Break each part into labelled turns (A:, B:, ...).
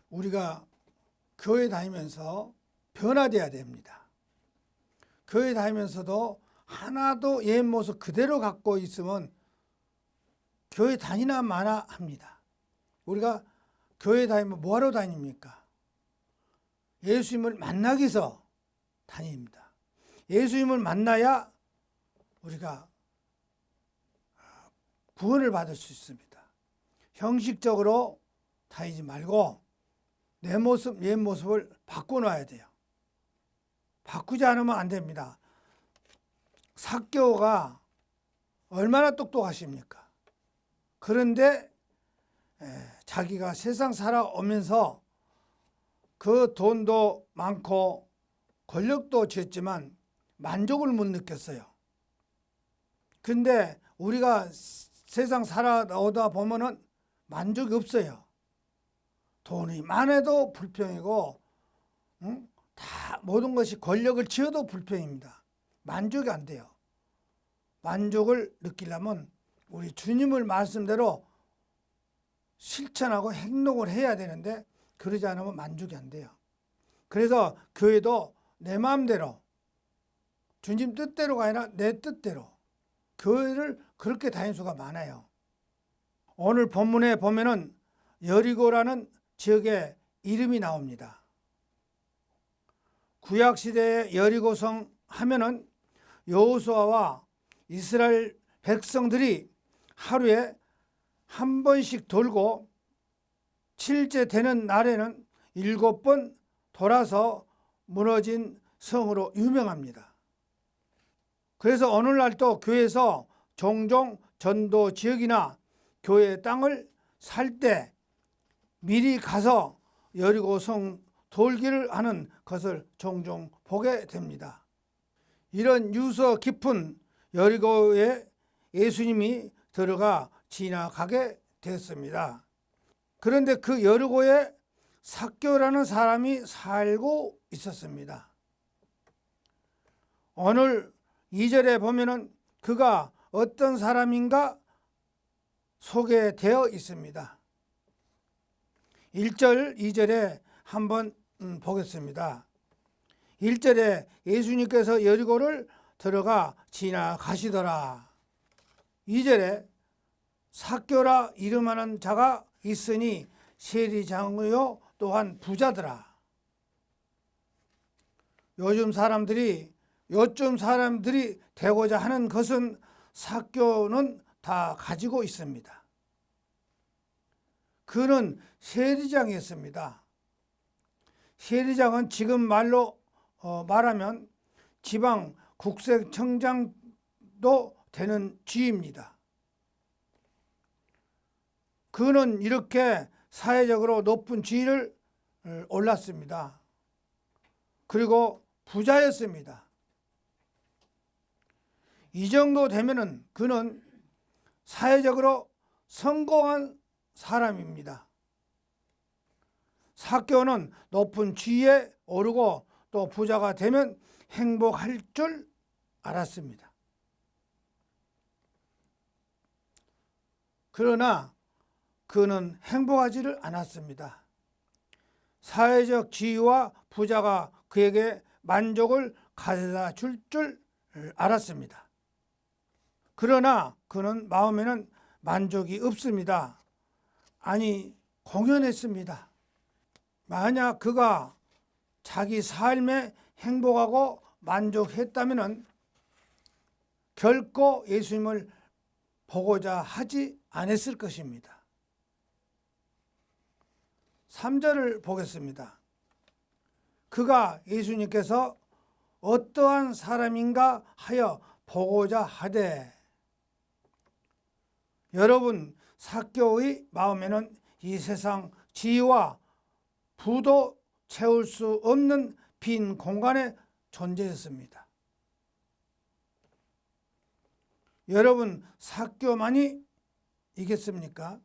A: 우리가 교회 다니면서 변화돼야 됩니다. 교회 다니면서도 하나도 옛 모습 그대로 갖고 있으면 교회 다니나 마나 합니다. 우리가 교회 다니면 뭐하러 다닙니까? 예수님을 만나기 위해서 다닙니다. 예수님을 만나야 우리가 구원을 받을 수 있습니다. 형식적으로 다니지 말고 내 모습, 옛 모습을 바꿔놔야 돼요. 바꾸지 않으면 안 됩니다. 삭개오가 얼마나 똑똑하십니까? 그런데 자기가 세상 살아오면서 그 돈도 많고 권력도 쥐었지만 만족을 못 느꼈어요. 근데 우리가 세상 살아오다 보면은 만족이 없어요. 돈이 많아도 불평이고, 다 모든 것이 권력을 쥐어도 불평입니다. 만족이 안 돼요. 만족을 느끼려면 우리 주님을 말씀대로 실천하고 행동을 해야 되는데 그러지 않으면 만족이 안 돼요. 그래서 교회도 내 마음대로 주님 뜻대로가 아니라 내 뜻대로 교회를 그렇게 다니는 수가 많아요. 오늘 본문에 보면은 여리고라는 지역의 이름이 나옵니다. 구약시대의 여리고성 하면은 여호수아와 이스라엘 백성들이 하루에 한 번씩 돌고 7째 되는 날에는 7번 돌아서 무너진 성으로 유명합니다. 그래서 오늘날 또 교회에서 종종 전도 지역이나 교회 땅을 살 때 미리 가서 여리고성 돌기를 하는 것을 종종 보게 됩니다. 이런 유서 깊은 여리고에 예수님이 들어가 지나가게 됐습니다. 그런데 그 여리고에 삭개오라는 사람이 살고 있었습니다. 오늘 2절에 보면은 그가 어떤 사람인가 소개되어 있습니다. 1절, 2절에 한번 보겠습니다. 1절에 예수님께서 여리고를 들어가 지나가시더라. 2절에 삭개오라 이름하는 자가 있으니 세리장이요 또한 부자더라. 요즘 사람들이 되고자 하는 것은 삭개오는 다 가지고 있습니다. 그는 세리장이었습니다. 세리장은 지금 말로 말하면 지방 국세청장도 되는 지위입니다. 그는 이렇게 사회적으로 높은 지위를 올랐습니다. 그리고 부자였습니다. 이 정도 되면은 그는 사회적으로 성공한 사람입니다. 삭개오는 높은 지위에 오르고 또 부자가 되면 행복할 줄 알았습니다. 그러나 그는 행복하지를 않았습니다. 사회적 지위와 부자가 그에게 만족을 가져다 줄 알았습니다. 그러나 그는 마음에는 만족이 없습니다. 아니, 공연했습니다. 만약 그가 자기 삶에 행복하고 만족했다면 결코 예수님을 보고자 하지 않았을 것입니다. 3절을 보겠습니다. 그가 예수님께서 어떠한 사람인가 하여 보고자 하되, 여러분, 삭개오의 마음에는 이 세상 지위와 부도 채울 수 없는 빈 공간에 존재했습니다. 여러분, 삭개오만이 이겠습니까?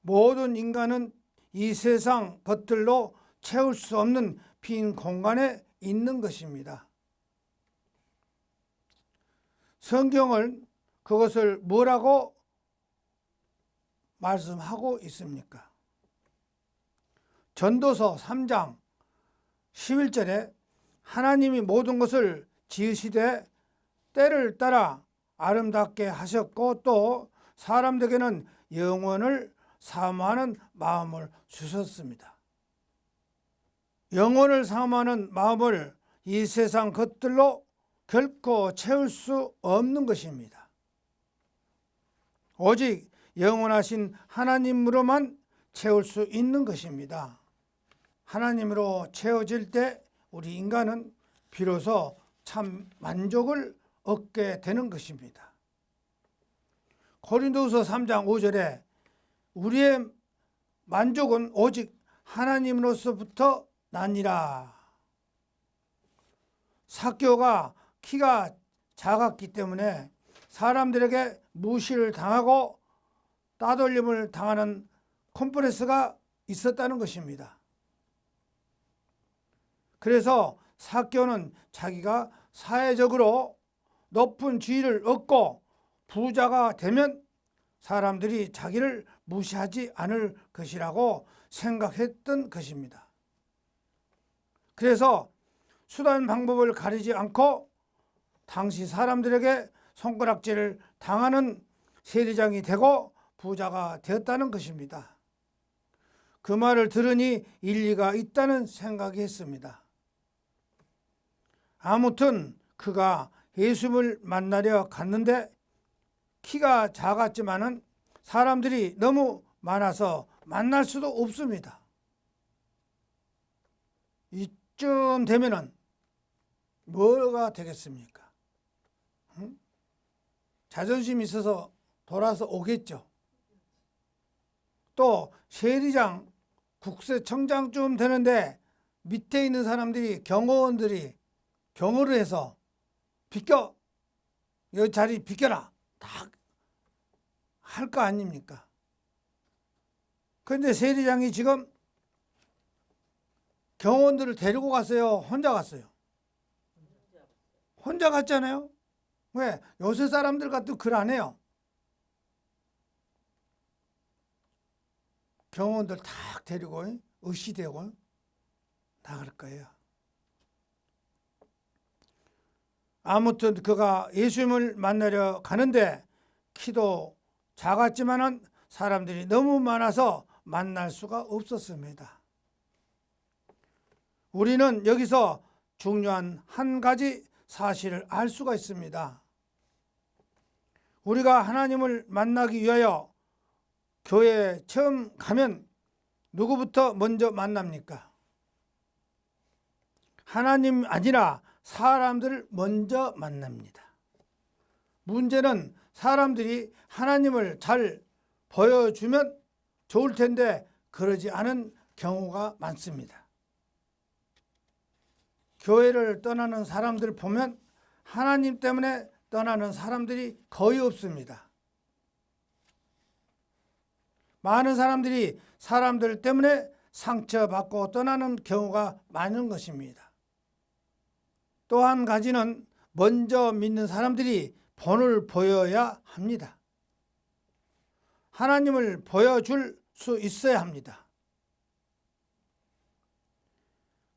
A: 모든 인간은 이 세상 것들로 채울 수 없는 빈 공간에 있는 것입니다. 성경은 그것을 뭐라고 말씀하고 있습니까? 전도서 3장 11절에 하나님이 모든 것을 지으시되 때를 따라 아름답게 하셨고 또 사람들에게는 영원을 사모하는 마음을 주셨습니다. 영원을 사모하는 마음을 이 세상 것들로 결코 채울 수 없는 것입니다. 오직 영원하신 하나님으로만 채울 수 있는 것입니다. 하나님으로 채워질 때 우리 인간은 비로소 참 만족을 얻게 되는 것입니다. 고린도후서 3장 5절에 우리의 만족은 오직 하나님으로서부터 나니라. 삭개오가 키가 작았기 때문에 사람들에게 무시를 당하고 따돌림을 당하는 콤플렉스가 있었다는 것입니다. 그래서 삭개오는 자기가 사회적으로 높은 지위를 얻고 부자가 되면 사람들이 자기를 무시하지 않을 것이라고 생각했던 것입니다. 그래서 수단 방법을 가리지 않고 당시 사람들에게 손가락질을 당하는 세리장이 되고 부자가 되었다는 것입니다. 그 말을 들으니 일리가 있다는 생각이 했습니다. 아무튼 그가 예수님을 만나려 갔는데 키가 작았지만은 사람들이 너무 많아서 만날 수도 없습니다. 이쯤 되면은 뭐가 되겠습니까? 응? 자존심이 있어서 돌아서 오겠죠. 또 세리장, 국세청장쯤 되는데 밑에 있는 사람들이 경호원들이 경호를 해서 비켜, 이 자리 비켜라 다 할 거 아닙니까? 그런데 세리장이 지금 경호원들을 데리고 갔어요? 혼자 갔어요? 혼자 갔잖아요? 왜? 요새 사람들 같은 글 안 해요. 경호원들 탁 데리고 의시되고 나갈 거예요. 아무튼 그가 예수님을 만나려 가는데 키도 작았지만은 사람들이 너무 많아서 만날 수가 없었습니다. 우리는 여기서 중요한 한 가지 사실을 알 수가 있습니다. 우리가 하나님을 만나기 위하여 교회에 처음 가면 누구부터 먼저 만납니까? 하나님 아니라 사람들을 먼저 만납니다. 문제는 사람들이 하나님을 잘 보여주면 좋을 텐데 그러지 않은 경우가 많습니다. 교회를 떠나는 사람들 보면 하나님 때문에 떠나는 사람들이 거의 없습니다. 많은 사람들이 사람들 때문에 상처받고 떠나는 경우가 많은 것입니다. 또 한 가지는 먼저 믿는 사람들이 본을 보여야 합니다. 하나님을 보여줄 수 있어야 합니다.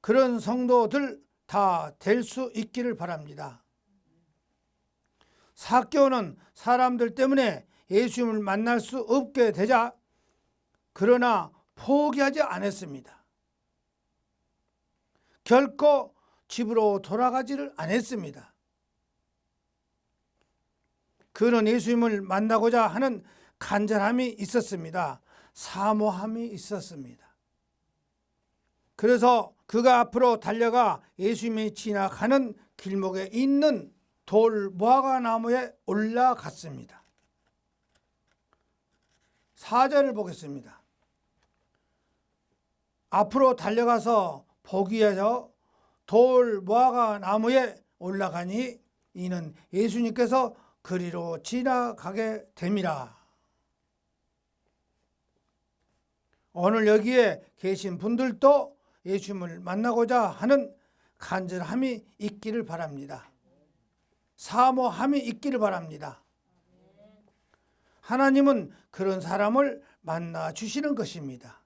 A: 그런 성도들 다 될 수 있기를 바랍니다. 삭개오는 사람들 때문에 예수님을 만날 수 없게 되자 그러나 포기하지 않았습니다. 결코 집으로 돌아가지를 않았습니다. 그는 예수님을 만나고자 하는 간절함이 있었습니다. 사모함이 있었습니다. 그래서 그가 앞으로 달려가 예수님이 지나가는 길목에 있는 돌 무화과 나무에 올라갔습니다. 4절을 보겠습니다. 앞으로 달려가서 보기 위하여 돌 무화과 나무에 올라가니 이는 예수님께서 그리로 지나가게 됨이라. 오늘 여기에 계신 분들도 예수님을 만나고자 하는 간절함이 있기를 바랍니다. 사모함이 있기를 바랍니다. 하나님은 그런 사람을 만나 주시는 것입니다.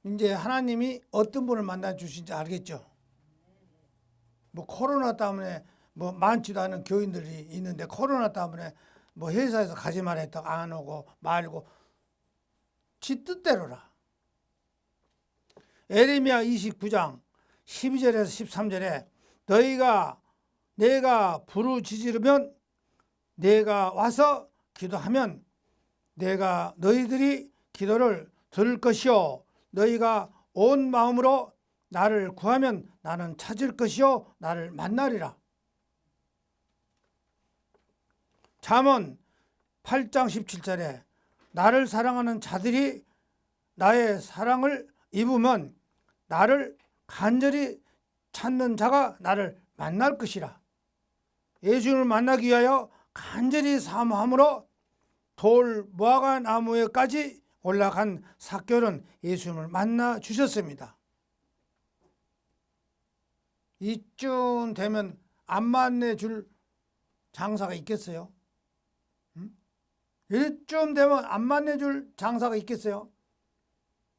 A: 이제 하나님이 어떤 분을 만나 주신지 알겠죠? 뭐 코로나 때문에 뭐 많지도 않은 교인들이 있는데 코로나 때문에 뭐 회사에서 가지 말라 했다가 안 오고 말고 지 뜻대로라. 에레미야 29장 12절에서 13절에 너희가 내가 부르짖으면 내가 와서 기도하면 내가 너희들이 기도를 들을 것이요 너희가 온 마음으로 나를 구하면 나는 찾을 것이요 나를 만나리라. 잠언 8장 17절에 나를 사랑하는 자들이 나의 사랑을 입으면 나를 간절히 찾는 자가 나를 만날 것이라. 예수님을 만나기 위하여 간절히 사모함으로 돌 무화과 나무에까지 올라간 삭개오는 예수님을 만나 주셨습니다. 이쯤 되면 안 만나 줄 장사가 있겠어요? 이쯤 되면 안 만나 줄 장사가 있겠어요?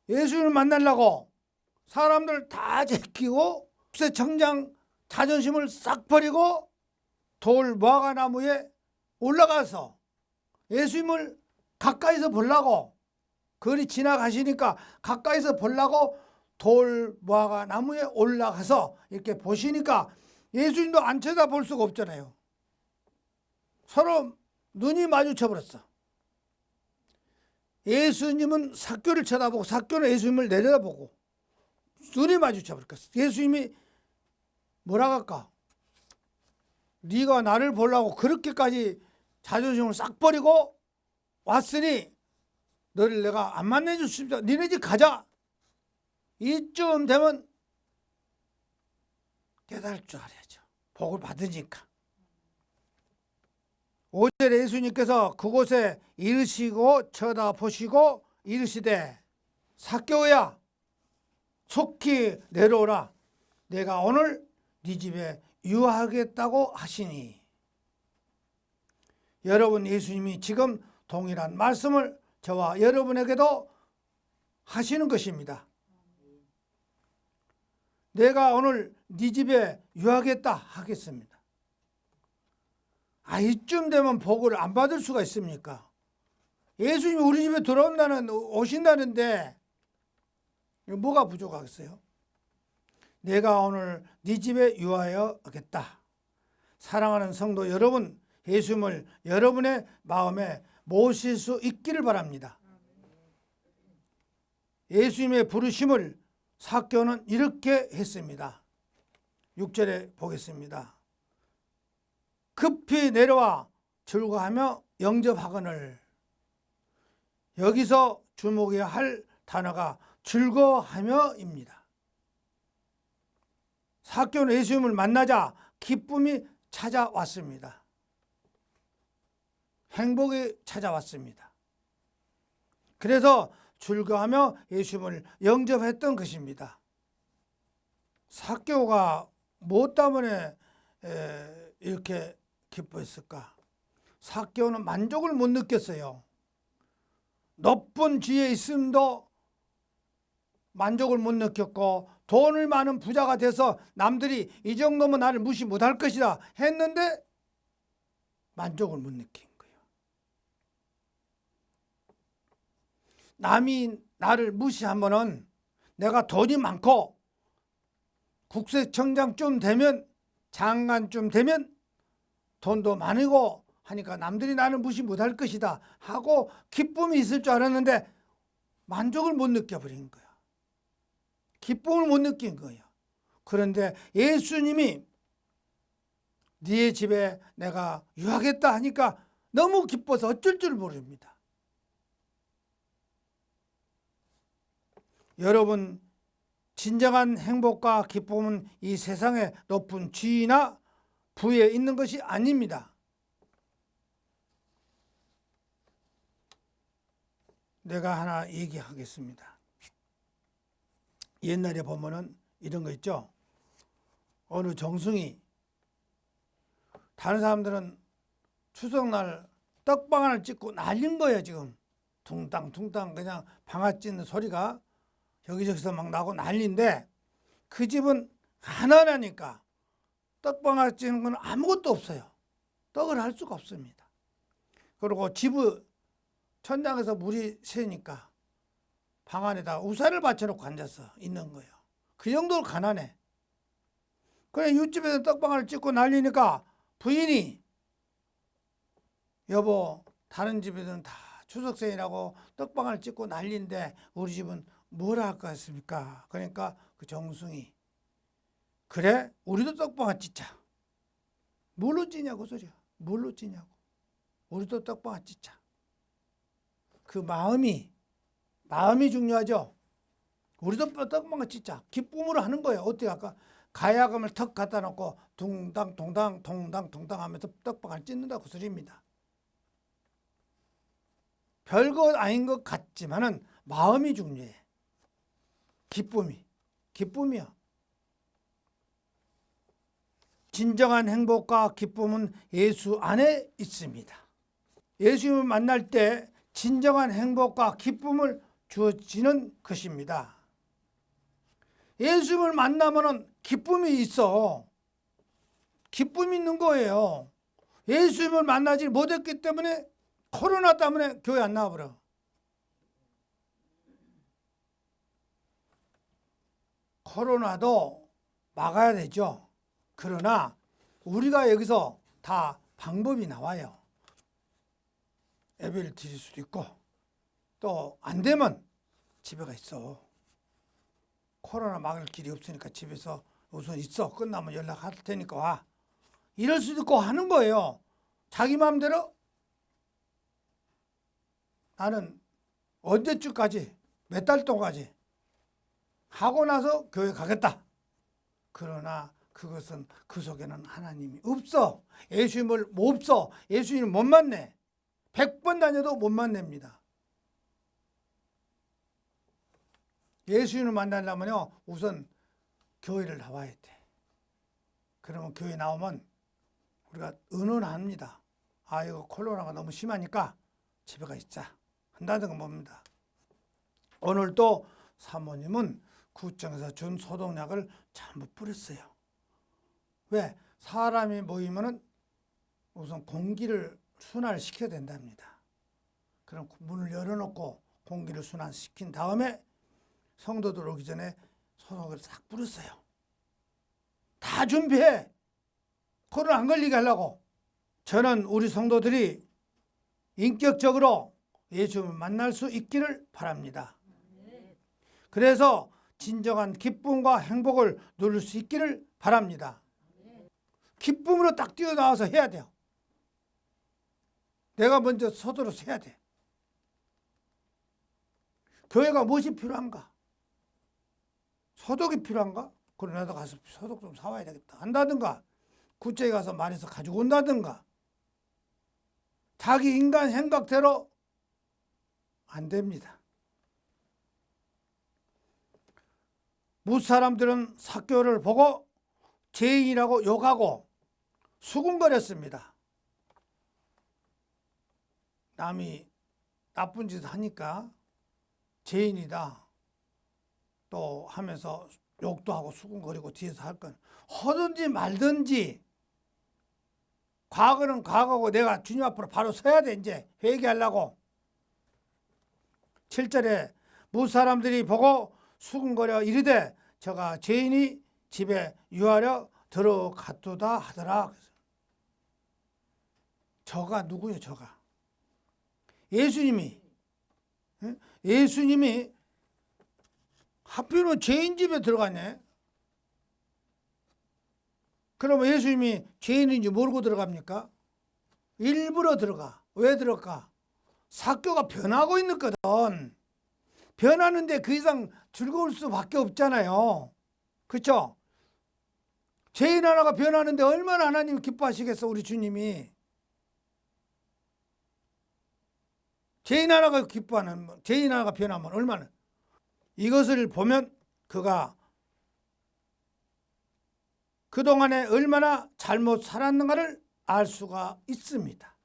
A: 예수님을 만나려고 사람들 다 제끼고 국세청장 자존심을 싹 버리고 돌 무화과 나무에 올라가서 예수님을 가까이서 보려고 거리 지나가시니까 가까이서 보려고 돌 무화과 나무에 올라가서 이렇게 보시니까 예수님도 안 쳐다볼 수가 없잖아요. 서로 눈이 마주쳐 버렸어. 예수님은 삭개오를 쳐다보고 삭개오는 예수님을 내려다보고 눈이 마주쳐 버렸어. 예수님이 뭐라 할까? 네가 나를 보려고 그렇게까지 자존심을 싹 버리고 왔으니 너를 내가 안 만나줄 수 없다. 니네 집 가자. 이쯤 되면 깨달을 줄 알아야죠. 복을 받으니까. 5절에 예수님께서 그곳에 이르시고 쳐다보시고 이르시되 삭개오야 속히 내려오라. 내가 오늘 네 집에 유하겠다고 하시니. 여러분, 예수님이 지금 동일한 말씀을 저와 여러분에게도 하시는 것입니다. 내가 오늘 네 집에 유하겠다 하겠습니다. 이쯤 되면 복을 안 받을 수가 있습니까? 예수님이 우리 집에 오신다는데 뭐가 부족하겠어요? 내가 오늘 네 집에 유하여겠다. 사랑하는 성도 여러분, 예수님을 여러분의 마음에 모실 수 있기를 바랍니다. 예수님의 부르심을 삭개오는 이렇게 했습니다. 6절에 보겠습니다. 급히 내려와 즐거하며 영접하거늘. 여기서 주목해야 할 단어가 즐거하며입니다. 삭개오는 예수님을 만나자 기쁨이 찾아왔습니다. 행복이 찾아왔습니다. 그래서 즐거하며 예수님을 영접했던 것입니다. 삭개오가 무엇 때문에 이렇게 기뻐했을까? 삭개오는 만족을 못 느꼈어요. 높은 지위에 있음도 만족을 못 느꼈고 돈을 많은 부자가 돼서 남들이 이 정도면 나를 무시 못할 것이다 했는데 만족을 못 느낀 거예요. 남이 나를 무시하면은 내가 돈이 많고 국세청장쯤 되면 장관쯤 되면 돈도 많고 하니까 남들이 나를 무시 못할 것이다 하고 기쁨이 있을 줄 알았는데 만족을 못 느껴버린 거야. 기쁨을 못 느낀 거예요. 그런데 예수님이 네 집에 내가 유하겠다 하니까 너무 기뻐서 어쩔 줄 모릅니다. 여러분, 진정한 행복과 기쁨은 이 세상의 높은 지위나 부에 있는 것이 아닙니다. 내가 하나 얘기하겠습니다. 옛날에 보면은 이런 거 있죠. 어느 정승이 다른 사람들은 추석날 떡방 하나 찍고 난린 거예요. 지금 퉁땅퉁땅 그냥 방아 찢는 소리가 여기저기서 막 나고 난리인데 그 집은 가난하니까 떡방아 찌는 건 아무것도 없어요. 떡을 할 수가 없습니다. 그리고 집의 천장에서 물이 새니까 방 안에다가 우산을 받쳐놓고 앉아서 있는 거예요. 그 정도로 가난해. 그래 이웃집에서 떡방아를 찍고 난리니까 부인이 여보 다른 집에서는 다 추석생이라고 떡방아를 찍고 난리인데 우리 집은 뭘 할 것 같습니까? 그러니까 그 정승이 그래 우리도 떡방아 찢자. 뭘로 찌냐고 소리야. 뭘로 찌냐고. 우리도 떡방아 찢자. 그 마음이 중요하죠. 우리도 떡방아 찢자. 기쁨으로 하는 거예요. 어떻게 할까? 가야금을 턱 갖다 놓고 둥당 동당 동당 동당 하면서 떡방아를 찢는다고 소리입니다. 별거 아닌 것 같지만은 마음이 중요해. 기쁨이야. 진정한 행복과 기쁨은 예수 안에 있습니다. 예수님을 만날 때 진정한 행복과 기쁨을 주어지는 것입니다. 예수님을 만나면은 기쁨이 있어. 기쁨이 있는 거예요. 예수님을 만나지 못했기 때문에 코로나 때문에 교회 안 나와버려. 코로나도 막아야 되죠. 그러나 우리가 여기서 다 방법이 나와요. 예배를 드릴 수도 있고 또 안 되면 집에 가 있어. 코로나 막을 길이 없으니까 집에서 우선 있어. 끝나면 연락할 테니까 와. 이럴 수도 있고 하는 거예요. 자기 마음대로 나는 언제쯤까지 몇 달 동안까지 하고 나서 교회 가겠다. 그러나 그것은 그 속에는 하나님이 없어. 예수님을 없어. 예수님을 못 만내. 100번 다녀도 못 만납니다. 예수님을 만나려면요 우선 교회를 나와야 돼. 그러면 교회 나오면 우리가 의논합니다. 아 이거 코로나가 너무 심하니까 집에 가 있자 한다는 건 뭡니다. 오늘 또 사모님은 구청에서 준 소독약을 전부 뿌렸어요. 왜? 사람이 모이면은 우선 공기를 순환시켜야 된답니다. 그럼 문을 열어놓고 공기를 순환시킨 다음에 성도들 오기 전에 소독을 싹 뿌렸어요. 다 준비해. 코로나 안 걸리게 하려고. 저는 우리 성도들이 인격적으로 예수님을 만날 수 있기를 바랍니다. 그래서 진정한 기쁨과 행복을 누릴 수 있기를 바랍니다. 기쁨으로 딱 뛰어나와서 해야 돼요. 내가 먼저 서두르서 해야 돼. 교회가 무엇이 필요한가? 소독이 필요한가? 그럼 나도 가서 소독 좀 사와야 되겠다 한다든가 구청에 가서 말해서 가지고 온다든가 자기 인간 생각대로 안 됩니다. 무사람들은 사교를 보고 죄인이라고 욕하고 수군거렸습니다. 남이 나쁜 짓 하니까 죄인이다 또 하면서 욕도 하고 수군거리고 뒤에서 할 건 하든지 말든지 과거는 과거고 내가 주님 앞으로 바로 서야 돼. 이제 회개하려고. 7절에 무사람들이 보고 수군거려 이르되 저가 죄인이 집에 유하려 들어갔도다 하더라. 저가 누구예요? 저가 예수님이 하필이면 죄인 집에 들어가네. 그러면 예수님이 죄인인지 모르고 들어갑니까? 일부러 들어가. 왜 들어가? 사교가 변하고 있거든. 변하는데 그 이상 즐거울 수밖에 없잖아요. 그렇죠? 죄인 하나가 변하는데 얼마나 하나님이 기뻐하시겠어 우리 주님이. 죄인 하나가 죄인 하나가 변하면 얼마나. 이것을 보면 그가 그동안에 얼마나 잘못 살았는가를 알 수가 있습니다.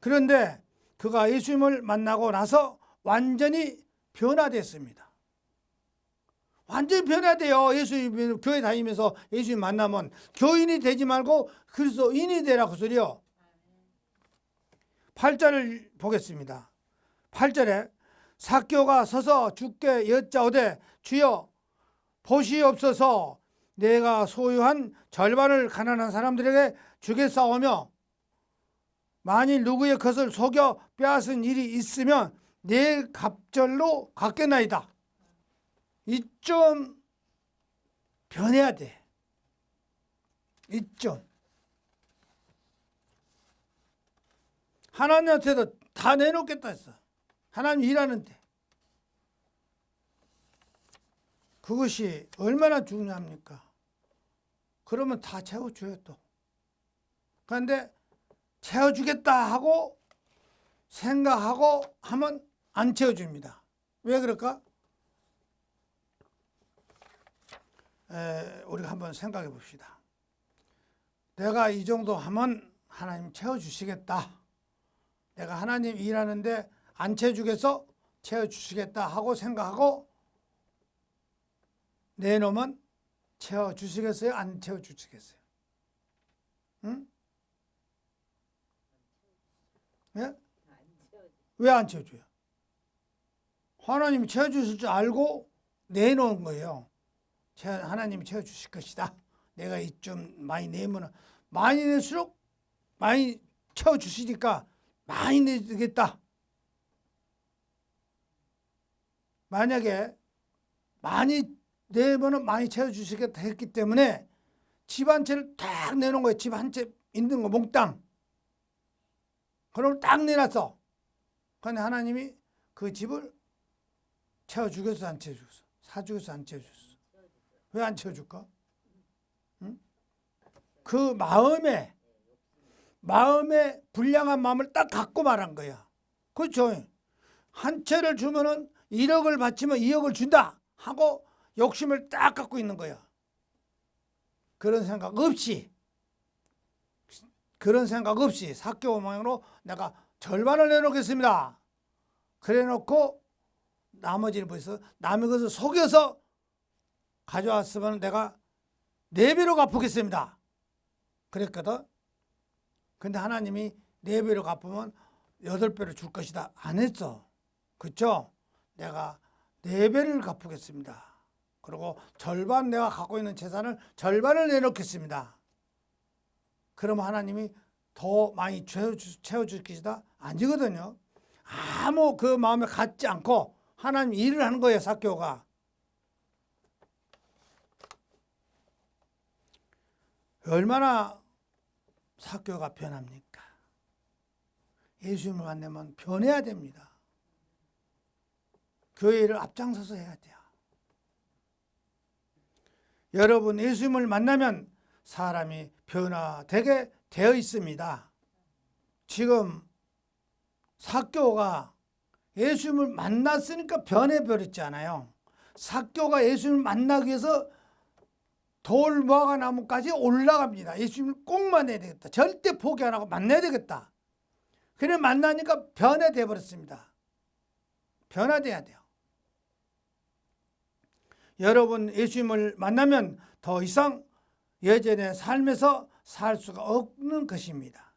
A: 그런데 그가 예수님을 만나고 나서 완전히 변화됐습니다. 완전히 변화돼요. 예수님 교회 다니면서 예수님 만나면 교인이 되지 말고 그리스도인이 되라 그 소리요. 8절을 보겠습니다. 8절에 삭개오가 서서 주께 여짜오되 주여 보시옵소서 내가 소유한 절반을 가난한 사람들에게 주겠사오며 만일 누구의 것을 속여 빼앗은 일이 있으면 내 갑절로 갚겠나이다. 이점 변해야 돼. 이점. 하나님한테도 다 내놓겠다 했어. 하나님 일하는데. 그것이 얼마나 중요합니까? 그러면 다 채워줘요 또. 그런데 채워주겠다 하고 생각하고 하면 안 채워줍니다. 왜 그럴까? 우리가 한번 생각해 봅시다. 내가 이 정도 하면 하나님 채워주시겠다. 내가 하나님 일하는데 안 채워주겠어? 채워주시겠다 하고 생각하고 내놓으면 채워주시겠어요? 안 채워주시겠어요? 응? 예? 왜 안 채워줘요? 하나님이 채워주실 줄 알고 내놓은 거예요. 하나님이 채워주실 것이다. 내가 이좀 많이 내면 많이 낼수록 많이 채워주시니까 많이 내겠다. 만약에 많이 내면 많이 채워주시겠다 했기 때문에 집 한 채를 딱 내놓은 거예요. 집 한 채 있는 거 몽땅. 그럼 딱 내놨어. 그런데 하나님이 그 집을 채워주겠어 안 채워주겠어? 사주겠어 안 채워주겠어? 왜 안 채워줄까? 응? 그 마음에 불량한 마음을 딱 갖고 말한 거야. 그렇죠? 한 채를 주면은 1억을 바치면 2억을 준다 하고 욕심을 딱 갖고 있는 거야. 그런 생각 없이 삭개오 모양으로 내가 절반을 내놓겠습니다. 그래 놓고 나머지는 벌써 남의 것을 속여서 가져왔으면 내가 4배로 갚겠습니다. 그랬거든. 근데 하나님이 4배로 갚으면 8배로 줄 것이다. 안 했어. 그렇죠? 내가 4배를 갚겠습니다. 그리고 절반 내가 갖고 있는 재산을 절반을 내놓겠습니다. 그러면 하나님이 더 많이 채워줄 것이다? 아니거든요. 아무 그 마음에 갖지 않고 하나님 일을 하는 거예요. 삭개오가. 얼마나 삭개오가 변합니까? 예수님을 만나면 변해야 됩니다. 교회를 앞장서서 해야 돼요. 여러분 예수님을 만나면 사람이 변화되게 되어 있습니다. 지금 삭개오가 예수님을 만났으니까 변해버렸잖아요. 삭개오가 예수님을 만나기 위해서 돌 무화과 나무까지 올라갑니다. 예수님을 꼭 만나야 되겠다. 절대 포기 안 하고 만나야 되겠다. 그래 만나니까 변화돼 버렸습니다. 변화돼야 돼요. 여러분 예수님을 만나면 더 이상 예전의 삶에서 살 수가 없는 것입니다.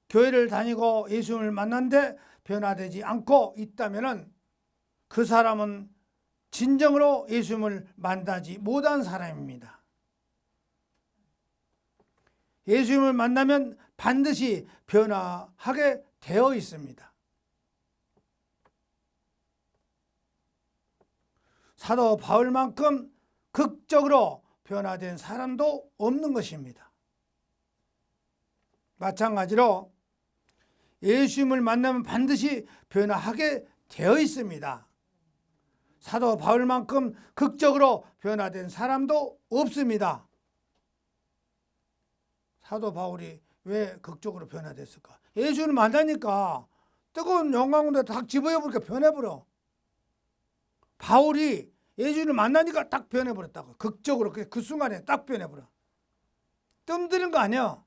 A: 교회를 다니고 예수님을 만났는데 변화되지 않고 있다면 그 사람은 진정으로 예수님을 만나지 못한 사람입니다. 예수님을 만나면 반드시 변화하게 되어 있습니다. 사도 바울만큼 극적으로 변화된 사람도 없는 것입니다. 마찬가지로 예수님을 만나면 반드시 변화하게 되어 있습니다. 사도 바울만큼 극적으로 변화된 사람도 없습니다. 사도 바울이 왜 극적으로 변화됐을까? 예수를 만나니까 뜨거운 영광군대 딱 집어여버리니까 변해버려. 바울이 예수를 만나니까 딱 변해버렸다고. 극적으로 그 순간에 딱 변해버려. 뜸들인 거 아니야.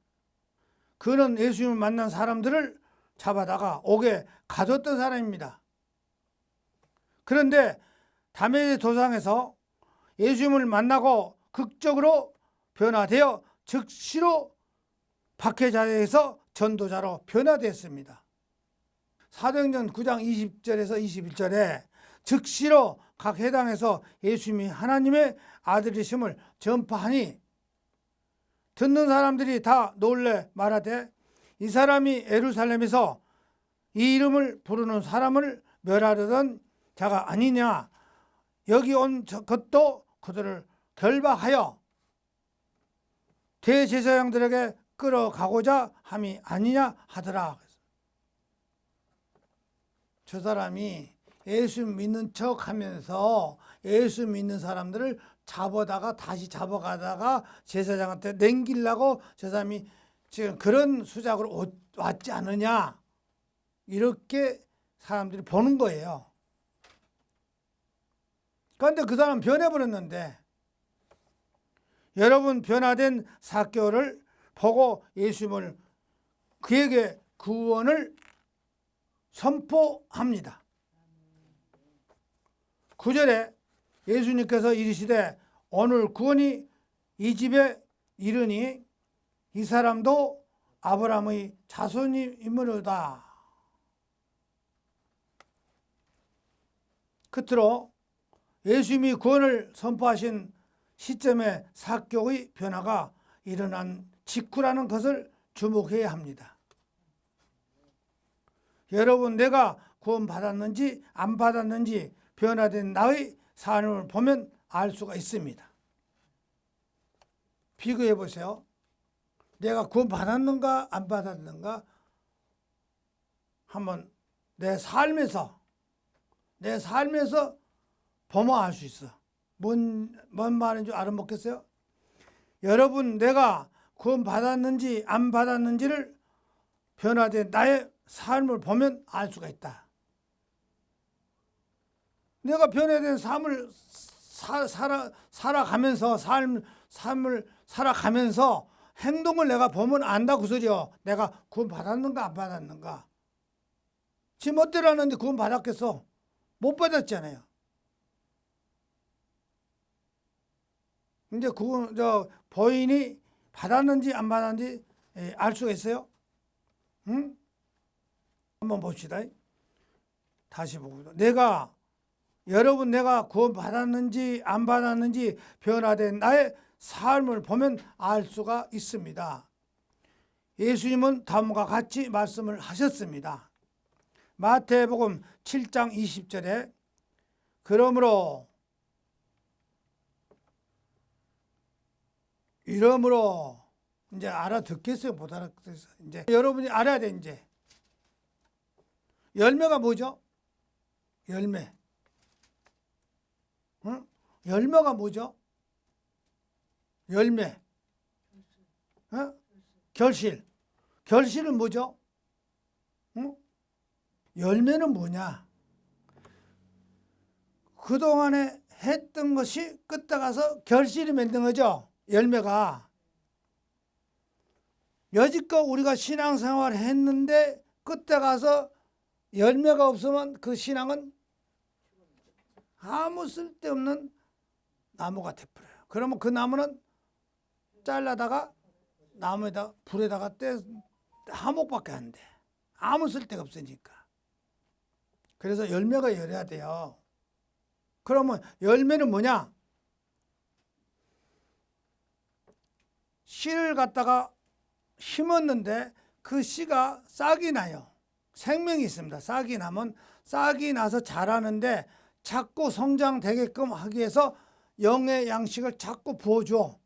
A: 그런 예수님을 만난 사람들을 잡아다가 옥에 가뒀던 사람입니다. 그런데 다메섹 도상에서 예수님을 만나고 극적으로 변화되어 즉시로 박해자에서 전도자로 변화됐습니다. 사도행전 9장 20절에서 21절에 즉시로 각 회당에서 예수님이 하나님의 아들이심을 전파하니 듣는 사람들이 다 놀래 말하되 이 사람이 예루살렘에서 이 이름을 부르는 사람을 멸하려던 자가 아니냐. 여기 온 것도 그들을 결박하여 대제사장들에게 끌어가고자 함이 아니냐 하더라. 저 사람이 예수 믿는 척 하면서 예수 믿는 사람들을 잡아다가 다시 잡아가다가 제사장한테 냉기려고 저 사람이 지금 그런 수작으로 왔지 않느냐. 이렇게 사람들이 보는 거예요. 그런데 그 사람 변해버렸는데 여러분 변화된 삭개오를 보고 예수님을 그에게 구원을 선포합니다. 9절에 예수님께서 이르시되 오늘 구원이 이 집에 이르니 이 사람도 아브라함의 자손이므로다. 끝으로 예수님이 구원을 선포하신 시점에 삭개오의 변화가 일어난 직후라는 것을 주목해야 합니다. 여러분 내가 구원 받았는지 안 받았는지 변화된 나의 삶을 보면 알 수가 있습니다. 비교해 보세요. 내가 구원 받았는가 안 받았는가 한번 내 삶에서 보면 알 수 있어. 뭔 말인지 알아먹겠어요? 여러분 내가 구원 받았는지 안 받았는지를 변화된 나의 삶을 보면 알 수가 있다. 내가 변화된 삶을 살아가면서 삶을 살아가면서 행동을 내가 보면 안다 그 소리요. 내가 구원 받았는가 안 받았는가. 지 멋대로 하는데 구원 받았겠어? 못 받았잖아요. 이제 보인이 받았는지 안 받았는지 알 수가 있어요? 응? 한번 봅시다. 다시 보고 여러분 내가 구원 받았는지 안 받았는지 변화된 나의 삶을 보면 알 수가 있습니다. 예수님은 다음과 같이 말씀을 하셨습니다. 마태복음 7장 20절에 그러므로 이제 알아듣겠어요? 못 알아듣겠어요? 이제 여러분이 알아야 돼. 이제 열매가 뭐죠? 열매. 응? 열매가 뭐죠? 열매. 응? 결실. 결실은 뭐죠? 응? 열매는 뭐냐? 그동안에 했던 것이 끝에 가서 결실이 맺는 거죠. 열매가. 여지껏 우리가 신앙생활을 했는데 끝에 가서 열매가 없으면 그 신앙은 아무 쓸데없는 나무가 돼버려요. 그러면 그 나무는 잘라다가 나무에다 불에다가 화목밖에 안 돼. 아무 쓸데가 없으니까. 그래서 열매가 열어야 돼요. 그러면 열매는 뭐냐? 씨를 갖다가 심었는데 그 씨가 싹이 나요. 생명이 있습니다. 싹이 나면 싹이 나서 자라는데 자꾸 성장되게끔 하기 위해서 영의 양식을 자꾸 부어줘.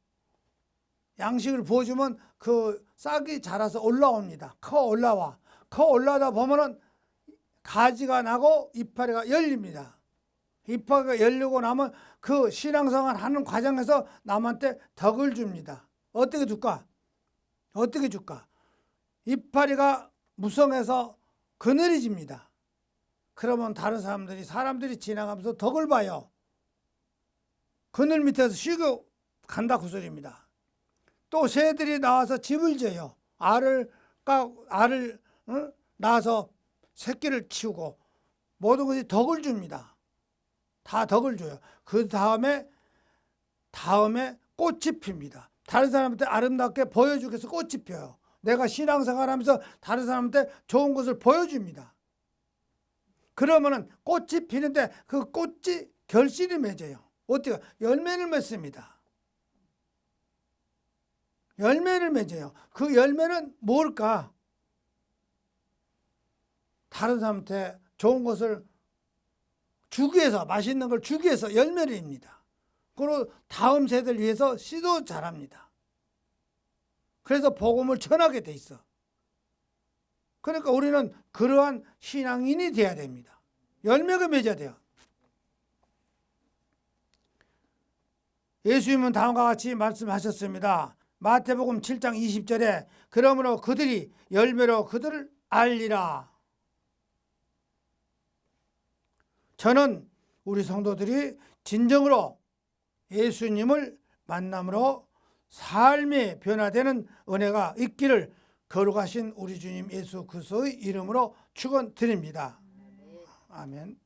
A: 양식을 부어주면 그 싹이 자라서 올라옵니다. 커 올라다 보면은 가지가 나고 이파리가 열립니다. 이파리가 열리고 나면 그 신앙생활 하는 과정에서 남한테 덕을 줍니다. 어떻게 줄까? 이파리가 무성해서 그늘이 집니다. 그러면 다른 사람들이 지나가면서 덕을 봐요. 그늘 밑에서 쉬고 간다 그 소리입니다. 또 새들이 나와서 집을 져요. 알을 낳아서 새끼를 치우고 모든 것이 덕을 줍니다. 다 덕을 줘요. 그 다음에 꽃이 핍니다. 다른 사람한테 아름답게 보여주기 위해서 꽃이 펴요. 내가 신앙생활하면서 다른 사람한테 좋은 것을 보여줍니다. 그러면은 꽃이 피는데 그 꽃이 결실이 맺어요. 어때요? 열매를 맺습니다. 열매를 맺어요. 그 열매는 뭘까? 다른 사람한테 좋은 것을 주기 위해서, 맛있는 걸 주기 위해서 열매를 입니다. 그리고 다음 세대를 위해서 씨도 자랍니다. 그래서 복음을 전하게 돼 있어. 그러니까 우리는 그러한 신앙인이 돼야 됩니다. 열매가 맺어야 돼요. 예수님은 다음과 같이 말씀하셨습니다. 마태복음 7장 20절에 그러므로 그들이 열매로 그들을 알리라. 저는 우리 성도들이 진정으로 예수님을 만남으로 삶이 변화되는 은혜가 있기를 거룩하신 우리 주님 예수 그리스도의 이름으로 축원드립니다. 아멘.